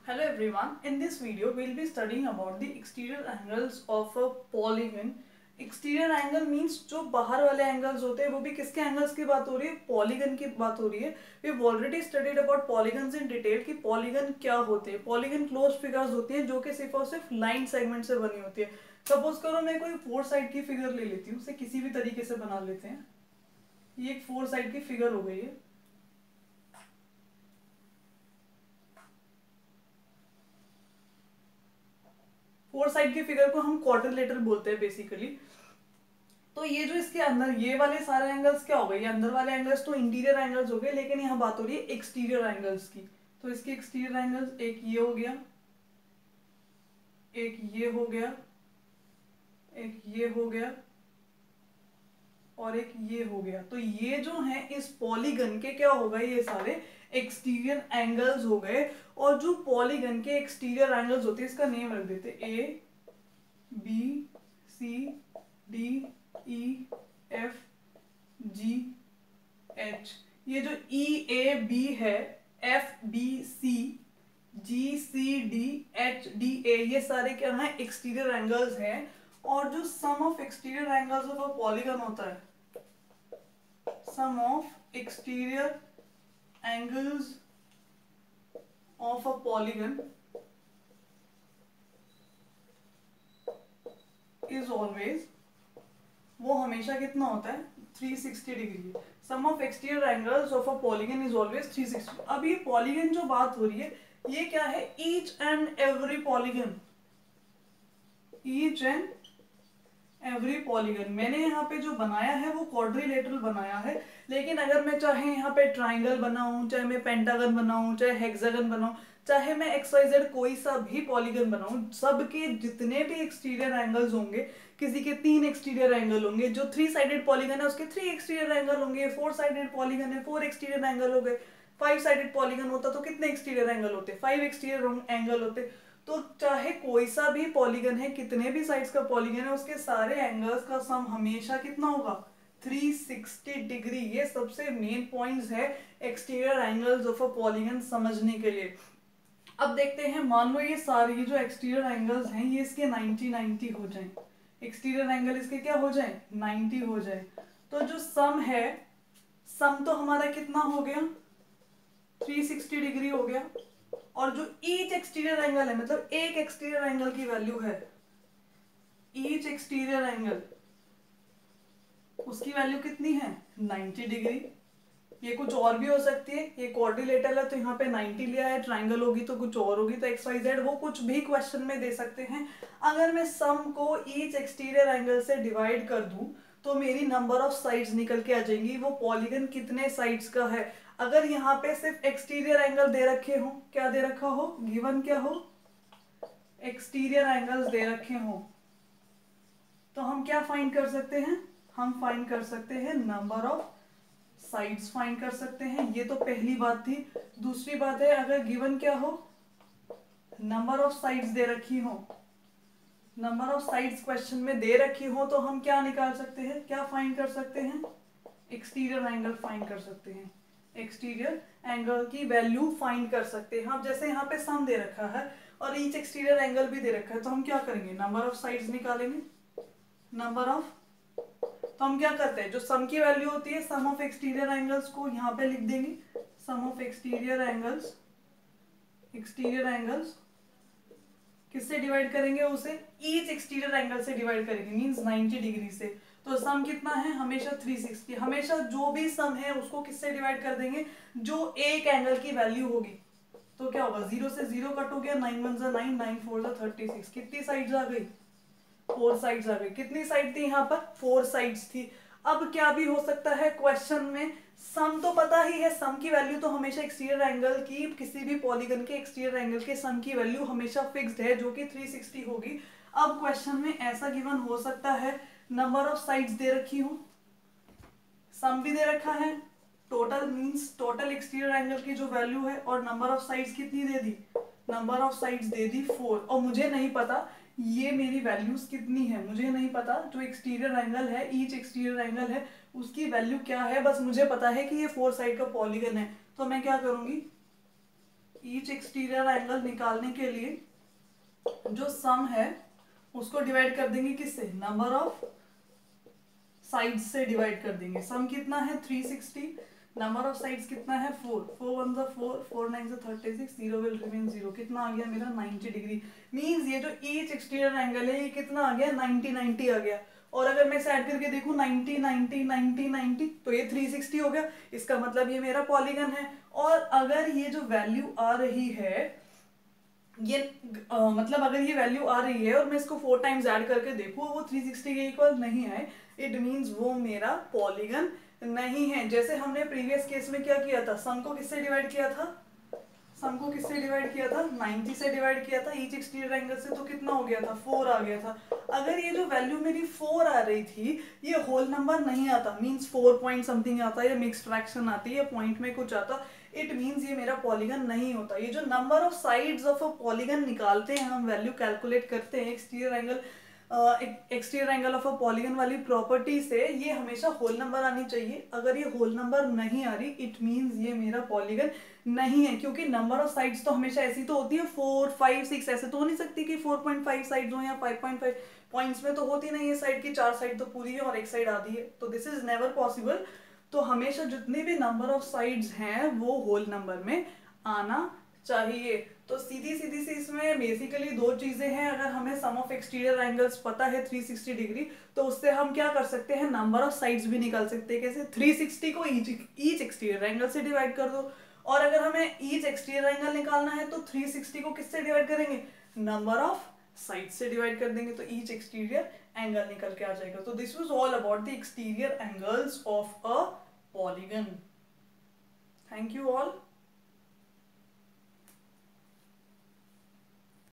Hello everyone, in this video we will be studying about the exterior angles of a polygon. Exterior angle means जो बाहर वाले angles होते हैं वो भी किसके एंगल्स की बात हो रही है, पॉलीगन की बात हो रही है। We have already studied about polygons in detail कि पॉलीगन क्या होते हैं। पॉलीगन क्लोज्ड फिगर्स होती हैं जो कि सिर्फ और सिर्फ लाइन सेगमेंट से बनी होती है। सपोज करो मैं कोई फोर साइड की फिगर ले लेती हूँ, उसे किसी भी तरीके से बना लेते हैं। ये एक फोर साइड की फिगर हो गई है। फोर साइड की फिगर को हम क्वाड्रिलेटरल बोलते हैं बेसिकली। तो ये जो इसके अंदर ये वाले सारे एंगल्स क्या हो गए, ये अंदर वाले एंगल्स तो इंटीरियर एंगल्स हो गए, लेकिन यहाँ बात हो रही है एक्सटीरियर एंगल्स की। तो इसके एक्सटीरियर एंगल्स एक ये हो गया, एक ये हो गया, एक ये हो गया और एक ये हो गया। तो ये जो है इस पॉलीगन के क्या हो गए, ये सारे एक्सटीरियर एंगल्स हो गए। और जो पॉलीगन के एक्सटीरियर एंगल्स होते हैं इसका नेम रख देते A B C D E F G H. ये जो ई ए बी है, F B C G C D H D A, ये सारे क्या है एक्सटीरियर एंगल्स हैं। और जो sum of exterior angles of a polygon होता है, sum of exterior angles of a polygon is always, वो हमेशा कितना होता है 360 degree. Sum of exterior angles of a polygon is always 360। अब ये पॉलीगन जो बात हो रही है ये क्या है, each and every polygon, each and every polygon. मैंने यहाँ पे जो बनाया है वो क्वाड्रिलेटरल बनाया है, लेकिन अगर मैं चाहे यहाँ पे ट्राइंगल बनाऊं, चाहे मैं पेंटागन बनाऊं, चाहे हेक्सागन बनाऊं, चाहे मैं XYZ कोई सा भी पॉलीगन बनाऊं, सबके जितने भी एक्सटीरियर एंगल्स होंगे, किसी के 3 एक्सटीरियर एंगल होंगे, जो 3 साइडेड पॉलीगन है उसके 3 एक्सटीरियर एंगल होंगे, 4 साइडेड पॉलीगन है 4 एक्सटीरियर एंगल हो गए, 5 साइडेड पॉलीगन होता तो कितने एक्सटीरियर एंगल होते, 5 एक्सटीरियर एंगल होते। तो चाहे कोई सा भी पॉलीगन है, कितने भी साइड्स का पॉलीगन है, उसके सारे एंगल्स का सम हमेशा कितना होगा 360 डिग्री। ये सबसे मेन पॉइंट्स है exterior angles of a polygon समझने के लिए। अब देखते हैं, मान लो ये सारे जो एक्सटीरियर एंगल्स हैं ये इसके 90 हो जाए, एक्सटीरियर एंगल इसके क्या हो जाए 90 हो जाए। तो जो सम है, सम तो हमारा कितना हो गया 360 डिग्री हो गया। और जो ईच एक्सटीरियर एंगल है, मतलब एक एक्सटीरियर एंगल की वैल्यू है, ईच एक्सटीरियर एंगल उसकी वैल्यू कितनी है 90 डिग्री। ये कुछ और भी हो सकती है, ये क्वाड्रिलेटरल है तो यहाँ पे 90 लिया है, ट्राइंगल होगी तो कुछ और होगी, तो XYZ वो कुछ भी क्वेश्चन में दे सकते हैं। अगर मैं सम को ईच एक्सटीरियर एंगल से डिवाइड कर दूं तो मेरी नंबर ऑफ साइड्स निकल के आ जाएंगी, वो पॉलीगन कितने साइड्स का है। अगर यहाँ पे सिर्फ एक्सटीरियर एंगल दे रखे हो, क्या दे रखा हो, गिवन क्या हो, एक्सटीरियर एंगल्स दे रखे हो, तो हम क्या फाइंड कर सकते हैं, हम फाइंड कर सकते हैं नंबर ऑफ साइड्स फाइंड कर सकते हैं। ये तो पहली बात थी। दूसरी बात है, अगर गिवन क्या हो, नंबर ऑफ साइड्स दे रखी हो, नंबर ऑफ साइड्स क्वेश्चन में दे रखी हो, तो हम क्या निकाल सकते हैं, क्या फाइंड कर सकते हैं, एक्सटीरियर एंगल फाइंड कर सकते हैं, एक्सटीरियर एंगल की वैल्यू फाइंड कर सकते हैं। हम जैसे यहाँ पे सम दे रखा है और ईच एक्सटीरियर एंगल भी दे रखा है, तो हम क्या करेंगे, नंबर ऑफ साइड्स निकालेंगे, नंबर ऑफ। तो हम क्या करते हैं, जो सम की वैल्यू होती है सम ऑफ एक्सटीरियर एंगल्स को यहाँ पे लिख देंगे, sum of exterior angles, exterior angles किससे डिवाइड करेंगे, उसे ईच एक्सटीरियर एंगल से डिवाइड करेंगे, मींस 90 डिग्री से। तो सम कितना है हमेशा 360, हमेशा जो भी सम है उसको किससे डिवाइड कर देंगे, जो एक एंगल की वैल्यू होगी। तो क्या होगा, 0 से 0 कट हो गया, 9 1 जा 9, 9 4 जा 36, कितनी साइड्स आ गई 4 साइड्स आ गई। कितनी साइड थी यहाँ पर 4 साइड्स थी। अब क्या भी हो सकता है क्वेश्चन में, सम तो पता ही है, सम की वैल्यू तो हमेशा एक्सटीरियर एंगल की, किसी भी पॉलीगन के एक्सटीरियर एंगल के सम की वैल्यू हमेशा फिक्स्ड है जो कि 360 होगी। अब क्वेश्चन में ऐसा गिवन हो सकता है, नंबर ऑफ साइड्स दे रखी हो, सम भी दे रखा है, total means total exterior angle की जो वैल्यू है, और नंबर ऑफ साइड्स कितनी दे दी, नंबर ऑफ साइड्स दे दी 4, और मुझे नहीं पता ये मेरी वैल्यूज कितनी है, मुझे नहीं पता जो एक्सटीरियर एंगल है, ईच एक्सटीरियर एंगल है उसकी वैल्यू क्या है, बस मुझे पता है कि ये 4 साइड का पॉलीगन है। तो मैं क्या करूंगी, ईच एक्सटीरियर एंगल निकालने के लिए जो सम है उसको डिवाइड कर देंगे किससे, नंबर ऑफ साइड्स से डिवाइड कर देंगे। सम कितना है 360, नंबर ऑफ साइड्स कितना है 4, 4 1 4, 4 9 36, 0 विल रिमेन 0, कितना आ गया मेरा 90 डिग्री। मींस ये जो ईच एक्सटीरियर एंगल है ये कितना आ गया 90 90 आ गया। और अगर मैं इसे ऐड करके देखूं 90 90 90 90 तो ये 360 हो गया। इसका मतलब ये मेरा पॉलीगन है। और अगर ये जो वैल्यू आ रही है ये मतलब अगर ये वैल्यू आ रही है और मैं इसको 4 टाइम्स ऐड करके देखूं वो 360 के इक्वल नहीं आए, इट मींस वो मेरा पॉलीगन नहीं है। जैसे हमने प्रीवियस केस में क्या किया था, सम को किससे डिवाइड किया था, सम को किससे डिवाइड किया था 90 से डिवाइड किया था ईच एक्सटीरियर एंगल से, तो कितना हो गया था 4 आ गया था। अगर ये जो वैल्यू मेरी 4 आ रही थी ये होल नंबर नहीं आता, मींस 4 पॉइंट समथिंग आता या मिक्स्ड फ्रैक्शन आती है, पॉइंट में कुछ आता, इट मींस ये मेरा पॉलीगन नहीं होता। ये जो number of sides of a polygon निकालते हैं हम, वैल्यू कैलकुलेट करते हैं exterior angle of a polygon वाली प्रॉपर्टी से, ये हमेशा होल नंबर आनी चाहिए। अगर ये होल नंबर नहीं आ रही इट मींस ये मेरा पॉलीगन नहीं है, क्योंकि नंबर ऑफ साइड्स तो हमेशा ऐसी तो होती है 4 5 6, ऐसे तो हो नहीं सकती कि 4.5 साइड्स हो या 5.5। पॉइंट्स में तो होती नहीं है साइड की, 4 साइड तो पूरी है और एक साइड आधी है, तो दिस इज नेवर पॉसिबल। तो हमेशा जितने भी नंबर ऑफ साइड्स हैं वो होल नंबर में आना चाहिए। तो सीधी सीधी सी इसमें बेसिकली दो चीजें हैं। अगर हमें सम ऑफ एक्सटीरियर एंगल्स पता है 360 डिग्री, तो उससे हम क्या कर सकते हैं, नंबर ऑफ साइड्स भी निकाल सकते हैं। कैसे, 360 को ईच एक्सटीरियर एंगल से डिवाइड कर दो, और अगर हमें ईच एक्सटीरियर एंगल निकालना है तो 360 को किससे डिवाइड करेंगे, नंबर ऑफ साइड से डिवाइड कर देंगे, तो ईच एक्सटीरियर एंगल निकल के आ जाएगा। तो this was all about the exterior angles of a polygon. Thank you all.